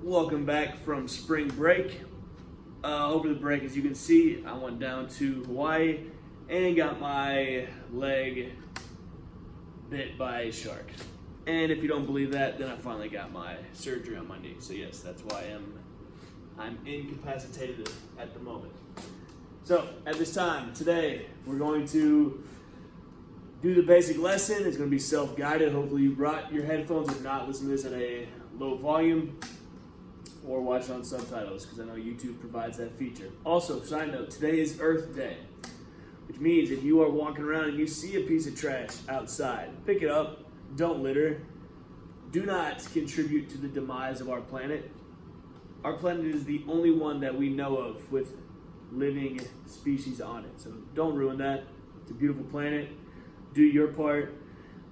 Welcome back from spring break. Over the break, as you can see, I went down to Hawaii and got my leg bit by a shark. And if you don't believe that, then I finally got my surgery on my knee. So yes, that's why I'm incapacitated at the moment. So at this time, today, we're going to do the basic lesson. It's going to be self-guided. Hopefully you brought your headphones. If not, listen to this at a low volume or watch it on subtitles, because I know YouTube provides that feature. Also, side note, today is Earth Day, which means if you are walking around and you see a piece of trash outside, pick it up, don't litter, do not contribute to the demise of our planet. Our planet is the only one that we know of with living species on it, so don't ruin that. It's a beautiful planet. Do your part,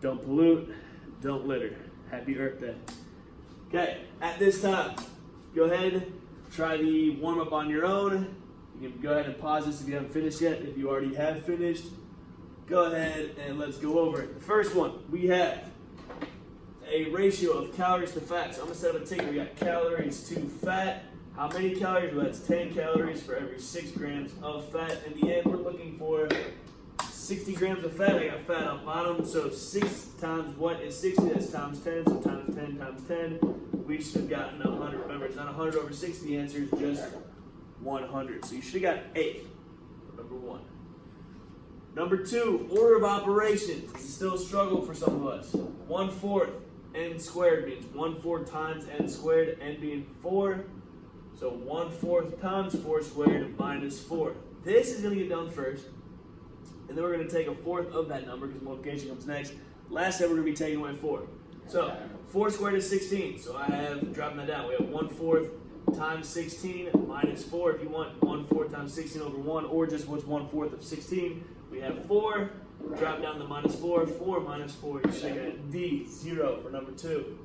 don't pollute, don't litter. Happy Earth Day. Okay, at this time, go ahead, try the warm-up on your own. You can go ahead and pause this if you haven't finished yet. If you already have finished, go ahead and let's go over it. The first one, we have a ratio of calories to fat. So I'm gonna set up a ticker. We got calories to fat. How many calories? Well, that's 10 calories for every 6 grams of fat. In the end, we're looking for 60 grams of fat. I got fat on bottom, so 6 times what is 60? That's times 10, so times 10 times 10. We should have gotten 100. Remember, it's not 100 over 60. The answer is just 100. So you should have got 8 for number 1. Number 2, order of operations. This is still a struggle for some of us. 1/4 n squared means 1/4 times n squared, n being 4. So 1/4 times 4 squared minus 4. This is going to get done first. And then we're going to take 1/4 of that number because multiplication comes next. Last step, we're going to be taking away 4. So 4 squared is 16. So I have dropping that down. We have 1/4 times 16 minus 4. If you want 1/4 times 16 over 1, or just what's 1/4 of 16, we have 4. Drop down the minus 4. 4 minus 4, you should get D, 0 for number 2.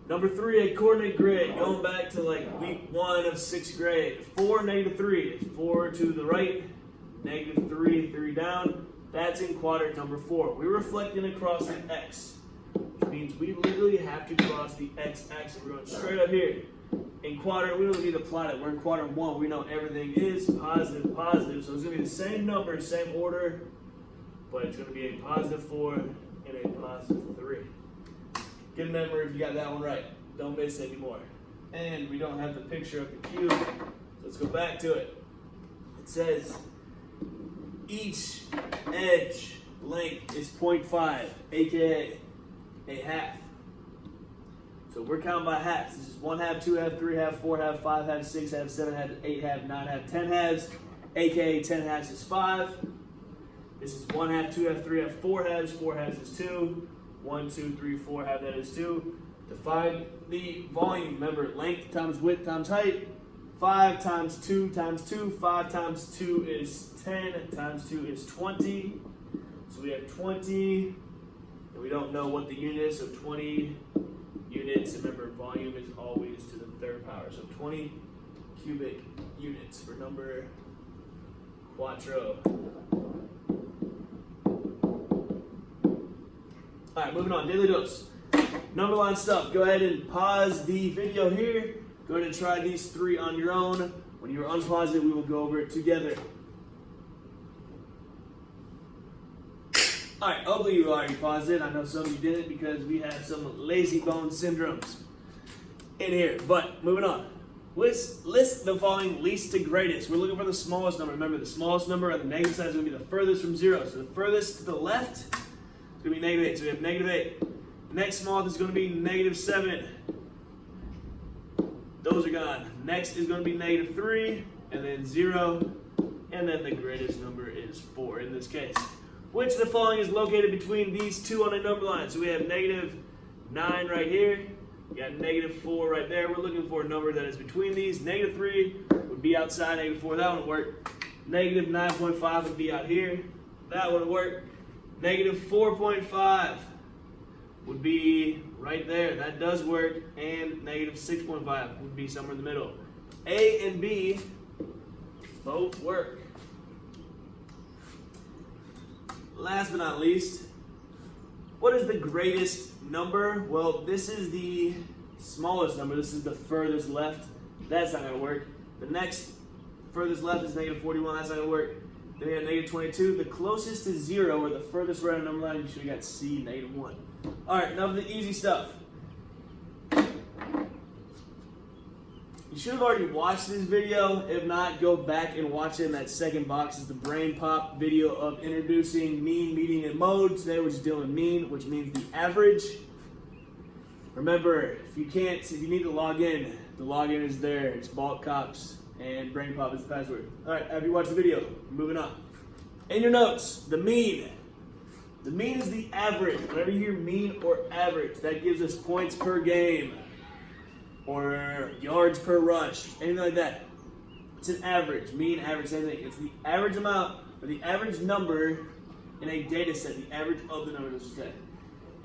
Number 3, a coordinate grid. Going back to like week 1 of 6th grade. 4, -3 is 4 to the right. -3, 3 down. That's in quadrant number 4. We're reflecting across the x, which means we literally have to cross the x-axis. We're going straight up here. In quadrant, we don't need to plot it. We're in quadrant 1. We know everything is positive, positive. So it's going to be the same number, same order, but it's going to be a +4 and a +3. Get a number if you got that one right. Don't miss it anymore. And we don't have the picture of the cube. So let's go back to it. It says each edge length is 0.5, aka a half. So we're counting by halves. This is 1/2, 2/2, 3/2, 4/2, 5/2, 6/2, 7/2, 8/2, 9/2, 10/2, aka 10/2 is 5. This is 1/2, 2/2, 3/2, 4/2. 4/2 is 2. 1, 2, 3, 4, half that is 2. To find the volume, remember length times width times height. 5 times 2 times 2. 5 times 2 is 10 times 2 is 20. So we have 20, and we don't know what the unit is, so 20 units. Remember, volume is always to the 3rd power. So 20 cubic units for number quattro. All right, moving on, daily dose. Number line stuff. Go ahead and pause the video here. Go ahead and try these 3 on your own. When you're unpaused it, we will go over it together. All right, hopefully you already paused it. I know some of you didn't because we have some lazy bone syndromes in here. But moving on. List the following least to greatest. We're looking for the smallest number. Remember, the smallest number on the negative side is going to be the furthest from 0. So the furthest to the left is going to be -8. So we have -8. Next smallest is going to be -7. Those are gone. Next is going to be -3, and then 0, and then the greatest number is 4 in this case. Which of the following is located between these two on a number line? So we have -9 right here. We got -4 right there. We're looking for a number that is between these. -3 would be outside. -4, that wouldn't work. -9.5 would be out here. That wouldn't work. -4.5 would be right there. That does work. And -6.5 would be somewhere in the middle. A and B both work. Last but not least, what is the greatest number? Well, this is the smallest number. This is the furthest left. That's not going to work. The next furthest left is negative 41. That's not going to work. Then we have negative 22. The closest to 0, or the furthest right on number line, you should have got C, negative 1. All right, now for the easy stuff. You should have already watched this video. If not, go back and watch it in that second box. It's the Brain Pop video of introducing mean, median, and mode. Today we're just doing mean, which means the average. Remember, if you need to log in, the login is there. It's Vault Cops, and Brain Pop is the password. All right, have you watched the video? Moving on. In your notes, the mean. The mean is the average. Whenever you hear mean or average, that gives us points per game, or yards per rush, anything like that. It's an average, mean, average, same thing. It's the average amount, or the average number in a data set, the average of the numbers, I should say.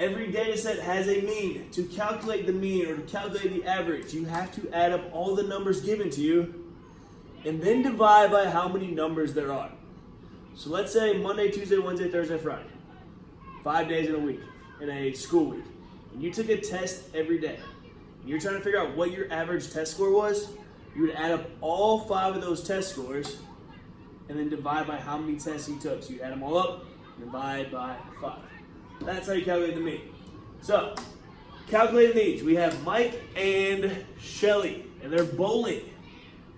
Every data set has a mean. To calculate the mean, or to calculate the average, you have to add up all the numbers given to you, and then divide by how many numbers there are. So let's say Monday, Tuesday, Wednesday, Thursday, Friday. 5 days in a week, in a school week. And you took a test every day. You're trying to figure out what your average test score was. You would add up all 5 of those test scores and then divide by how many tests you took. So you add them all up and divide by 5. That's how you calculate the mean. So, calculating these, we have Mike and Shelly, and they're bowling.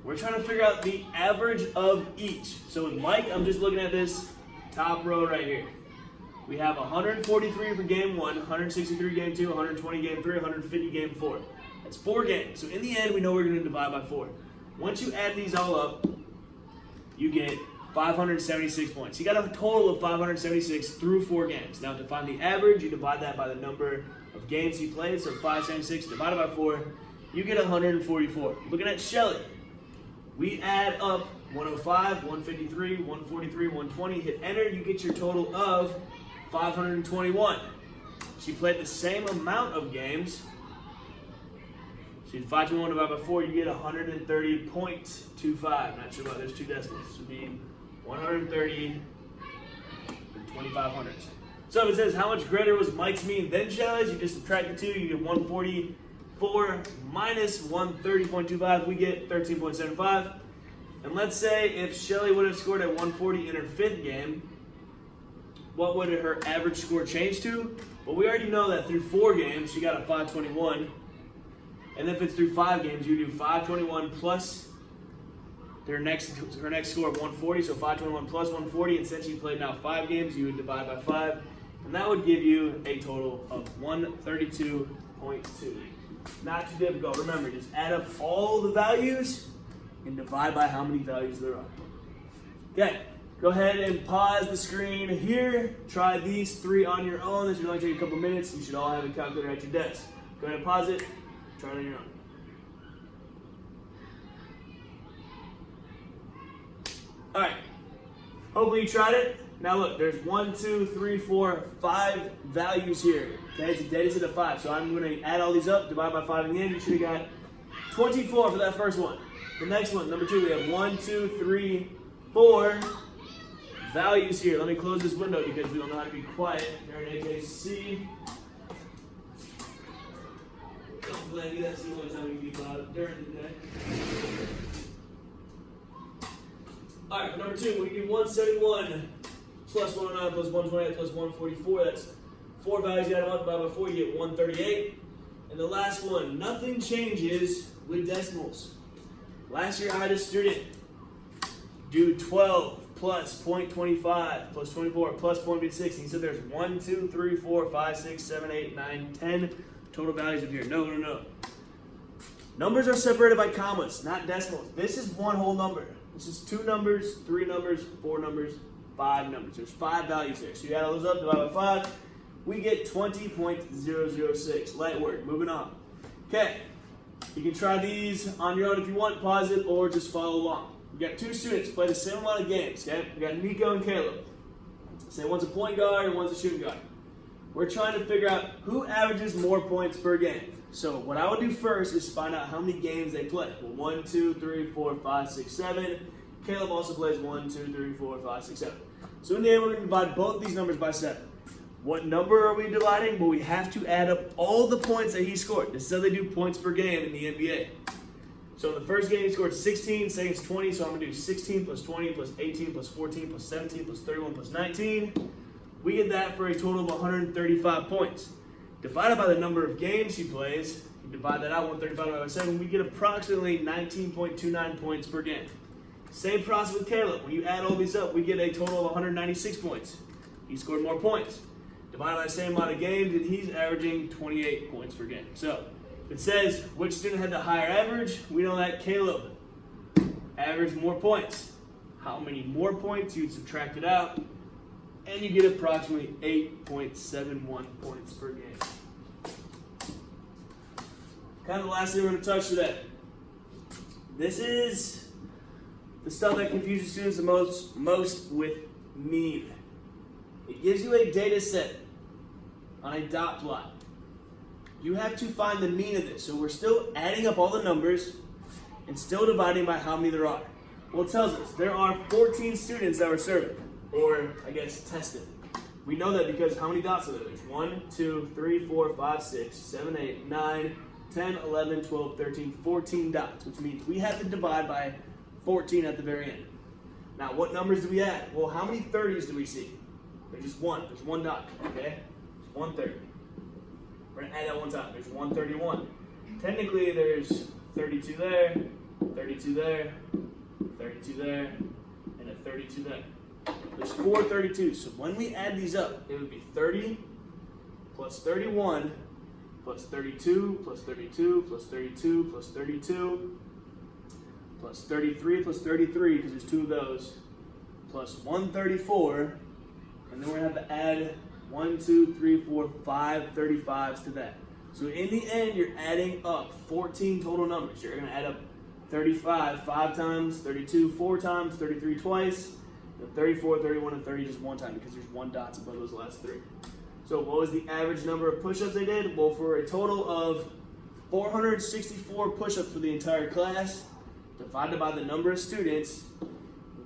We're trying to figure out the average of each. So with Mike, I'm just looking at this top row right here. We have 143 for game 1, 163 game 2, 120 game 3, 150 game 4. That's 4 games. So in the end, we know we're going to divide by 4. Once you add these all up, you get 576 points. You got a total of 576 through 4 games. Now to find the average, you divide that by the number of games you played. So 576 divided by 4, you get 144. Looking at Shelly, we add up 105, 153, 143, 120. Hit enter, you get your total of 521. She played the same amount of games. She did 521 divided by 4, you get 130.25. Not sure about those 2 decimals. This would be 130 and 25 So if it says how much greater was Mike's mean than Shelly's, you just subtract the 2, you get 144 minus 130.25, we get 13.75. And let's say if Shelly would have scored at 140 in her 5th game, what would her average score change to? Well, we already know that through 4 games, she got a 521. And if it's through 5 games, you do 521 plus her next score of 140. So 521 plus 140. And since she played now 5 games, you would divide by 5. And that would give you a total of 132.2. Not too difficult. Remember, just add up all the values and divide by how many values there are. Okay. Go ahead and pause the screen here. Try these 3 on your own. This should only take a couple minutes. You should all have a calculator at your desk. Go ahead and pause it. Try it on your own. All right. Hopefully you tried it. Now look, there's 1, 2, 3, 4, 5 values here. Okay, it's a data set of 5. So I'm going to add all these up, divide by 5 again. You should have got 24 for that first one. The next one, number 2, we have 1, 2, 3, 4 values here. Let me close this window because we don't know how to be quiet. They're in AKC. Don't blame me, that's the only time we can be loud during the day. Alright, for number 2, we do 171 plus 109 plus 128 plus 144. That's 4 values you add them up, divide by 4, you get 138. And the last one, nothing changes with decimals. Last year I had a student do 12 plus 0.25 plus 24 plus 0.56. He said there's 1, 2, 3, 4, 5, 6, 7, 8, 9, 10 total values in here. No. Numbers are separated by commas, not decimals. This is one whole number. This is 2 numbers, 3 numbers, 4 numbers, 5 numbers. There's 5 values there. So you add all those up, divide by 5. We get 20.006. Light work. Moving on. Okay. You can try these on your own if you want. Pause it or just follow along. We got 2 students play the same amount of games. Okay. We got Nico and Caleb. Say one's a point guard and one's a shooting guard. We're trying to figure out who averages more points per game. So what I would do first is find out how many games they play. Well, 1, 2, 3, 4, 5, 6, 7. Caleb also plays 1, 2, 3, 4, 5, 6, 7. So in the end, we're going to divide both these numbers by 7. What number are we dividing? Well, we have to add up all the points that he scored. This is how they do points per game in the NBA. So in the first game, he scored 16, second is 20, so I'm going to do 16 plus 20 plus 18 plus 14 plus 17 plus 31 plus 19. We get that for a total of 135 points. Divided by the number of games he plays, you divide that out, 135 divided by 7, we get approximately 19.29 points per game. Same process with Caleb. When you add all these up, we get a total of 196 points. He scored more points. Divided by the same amount of games, and he's averaging 28 points per game. So it says which student had the higher average. We know that Caleb averaged more points. How many more points? You'd subtract it out, and you get approximately 8.71 points per game. Kind of the last thing we're going to touch today. This is the stuff that confuses students the most with mean. It gives you a data set on a dot plot. You have to find the mean of this. So we're still adding up all the numbers and still dividing by how many there are. Well, it tells us there are 14 students that were surveyed, or I guess tested. We know that because how many dots are there? There's 1, 2, 3, 4, 5, 6, 7, 8, 9, 10, 11, 12, 13, 14 dots, which means we have to divide by 14 at the very end. Now, what numbers do we add? Well, how many 30s do we see? There's just one. There's one dot, okay? There's 130. We're going to add that one time. There's 131. Technically, there's 32 there, 32 there, 32 there, and a 32 there. There's 4 32s. So when we add these up, it would be 30 plus 31 plus 32 plus 32 plus 32 plus 32 plus 33 plus 33, because there's 2 of those, plus 134, and then we're going to have to add 1, 2, 3, 4, 5 35s to that. So in the end, you're adding up 14 total numbers. You're going to add up 35 5 times, 32 4 times, 33 twice, and 34, 31, and 30 just one time because there's 1 dot above those last 3. So what was the average number of push-ups they did? Well, for a total of 464 push-ups for the entire class, divided by the number of students,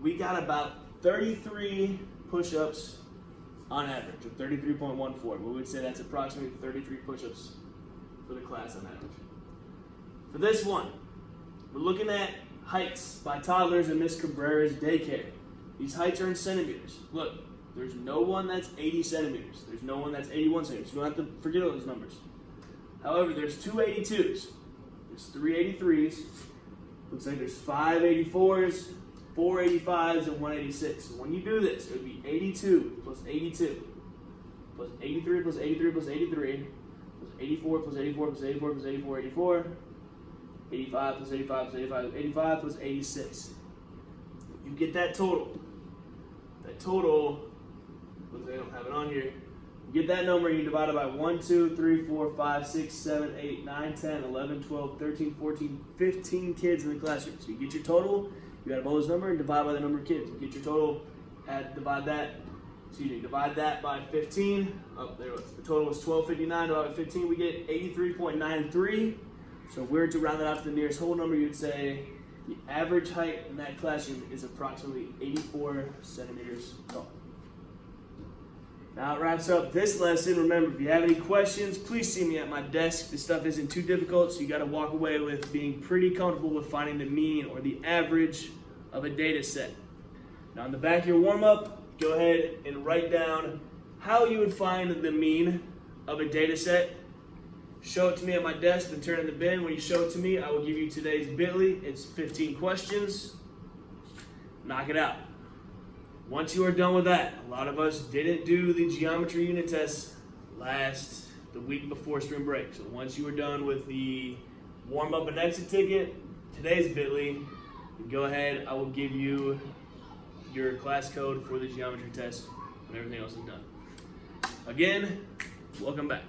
we got about 33 push-ups on average, or 33.14. We would say that's approximately 33 push-ups for the class on average. For this one, we're looking at heights by toddlers in Miss Cabrera's daycare. These heights are in centimeters. Look, there's no one that's 80 centimeters. There's no one that's 81 centimeters. You don't have to forget those numbers. However, there's 2 82s. There's 3 83s. Looks like there's 5 84s, 4 85s, and 1 86. So when you do this, it would be 82 plus 82 plus 83 plus 83 plus 83 plus 84 plus 84 plus 84 plus 84, 84, 85 plus 85 plus 85 plus 85 plus 86. You get that total. That total, because they don't have it on here, you get that number and you divide it by 1, 2, 3, 4, 5, 6, 7, 8, 9, 10, 11, 12, 13, 14, 15 kids in the classroom. So you get your total, you add up all those numbers and divide by the number of kids. You get your total, divide that by 15. Oh, there it was. The total was 1259 divided by 15. We get 83.93. So if we were to round that out to the nearest whole number, you'd say the average height in that classroom is approximately 84 centimeters tall. Now it wraps up this lesson. Remember, if you have any questions, please see me at my desk. This stuff isn't too difficult, so you got to walk away with being pretty comfortable with finding the mean or the average of a data set. Now, on the back of your warm-up, go ahead and write down how you would find the mean of a data set. Show it to me at my desk, then turn it in the bin. When you show it to me, I will give you today's Bitly. It's 15 questions. Knock it out. Once you are done with that, a lot of us didn't do the geometry unit test the week before spring break. So once you are done with the warm-up and exit ticket, today's Bitly, go ahead, I will give you your class code for the geometry test when everything else is done. Again, welcome back.